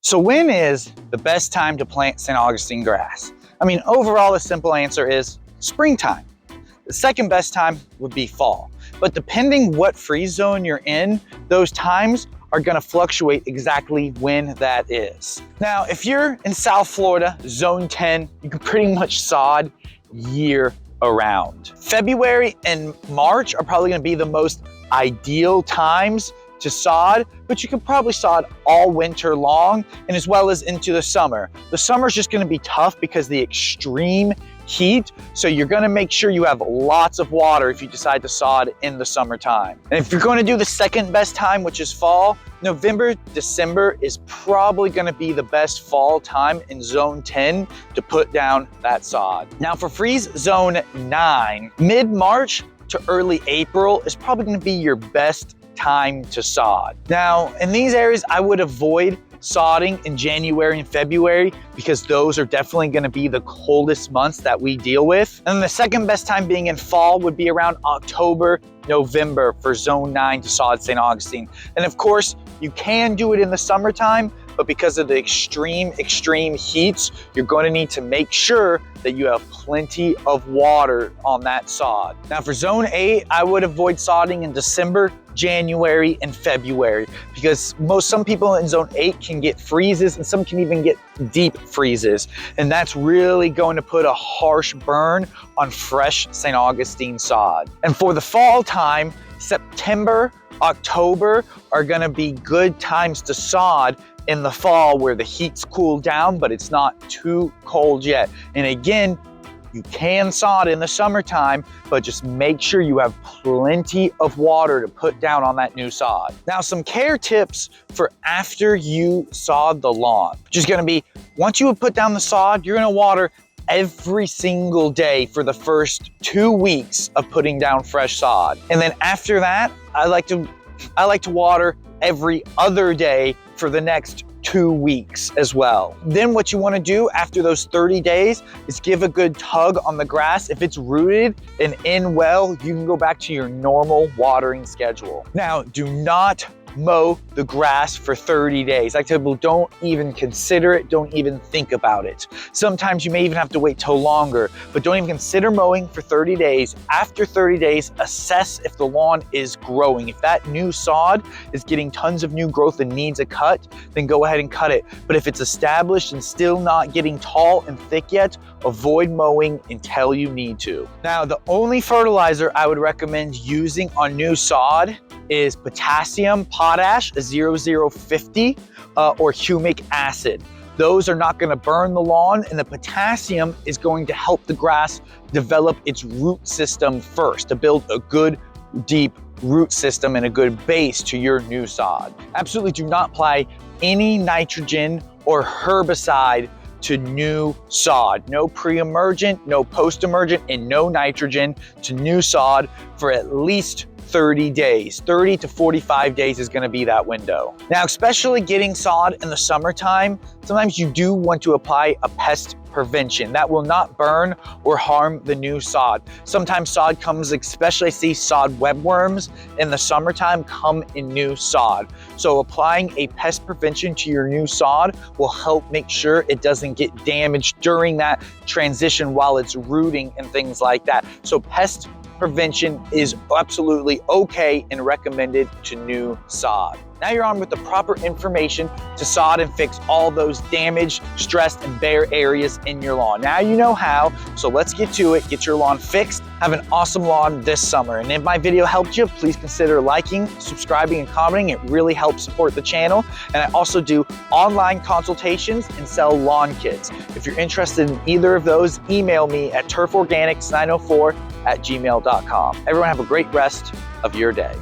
So when is the best time to plant St. Augustine grass? I mean, overall, the simple answer is springtime. The second best time would be fall. But depending what freeze zone you're in, those times are gonna fluctuate exactly when that is. Now, if you're in South Florida, zone 10, you can pretty much sod year around. February and March are probably gonna be the most ideal times to sod, but you can probably sod all winter long and as well as into the summer. The summer is just gonna be tough because of the extreme heat, so you're gonna make sure you have lots of water if you decide to sod in the summertime. And if you're gonna do the second best time, which is fall, November, December is probably gonna be the best fall time in zone 10 to put down that sod. Now for freeze zone 9, mid-March to early April is probably gonna be your best time to sod. Now, in these areas, I would avoid sodding in January and February because those are definitely going to be the coldest months that we deal with. And the second best time being in fall would be around October, November for zone 9 to sod St. Augustine. And of course, you can do it in the summertime, but because of the extreme heats, you're going to need to make sure that you have plenty of water on that sod. Now for zone 8, I would avoid sodding in December, January, and February because some people in zone 8 can get freezes and some can even get deep freezes. And that's really going to put a harsh burn on fresh St. Augustine sod. And for the fall time, September, October are gonna be good times to sod in the fall where the heat's cooled down, but it's not too cold yet. And again, you can sod in the summertime, but just make sure you have plenty of water to put down on that new sod. Now, some care tips for after you sod the lawn, which is gonna be, once you have put down the sod, you're gonna water every single day for the first 2 weeks of putting down fresh sod. And then after that, I like to water every other day for the next 2 weeks as well. Then what you want to do after those 30 days is give a good tug on the grass. If it's rooted and in well, you can go back to your normal watering schedule. Now, do not mow the grass for 30 days. I tell people, don't even consider it, don't even think about it. Sometimes you may even have to wait till longer, but don't even consider mowing for 30 days. After 30 days, assess if the lawn is growing. If that new sod is getting tons of new growth and needs a cut, then go ahead and cut it. But if it's established and still not getting tall and thick yet, avoid mowing until you need to. Now, the only fertilizer I would recommend using on new sod is potassium, potash, a 0050, or humic acid. Those are not going to burn the lawn, and the potassium is going to help the grass develop its root system first, to build a good, deep root system and a good base to your new sod. Absolutely do not apply any nitrogen or herbicide to new sod. No pre-emergent, no post-emergent, and no nitrogen to new sod for at least 30 days. 30 to 45 days is gonna be that window. Now, especially getting sod in the summertime, sometimes you do want to apply a pest prevention. That will not burn or harm the new sod. Sometimes sod comes, especially I see sod webworms in the summertime come in new sod. So applying a pest prevention to your new sod will help make sure it doesn't get damaged during that transition while it's rooting and things like that. So pest prevention is absolutely okay and recommended to new sod. Now you're armed with the proper information to sod and fix all those damaged, stressed, and bare areas in your lawn. Now you know how, so let's get to it. Get your lawn fixed. Have an awesome lawn this summer. And if my video helped you, please consider liking, subscribing, and commenting. It really helps support the channel. And I also do online consultations and sell lawn kits. If you're interested in either of those, email me at turforganics904@gmail.com. Everyone have a great rest of your day.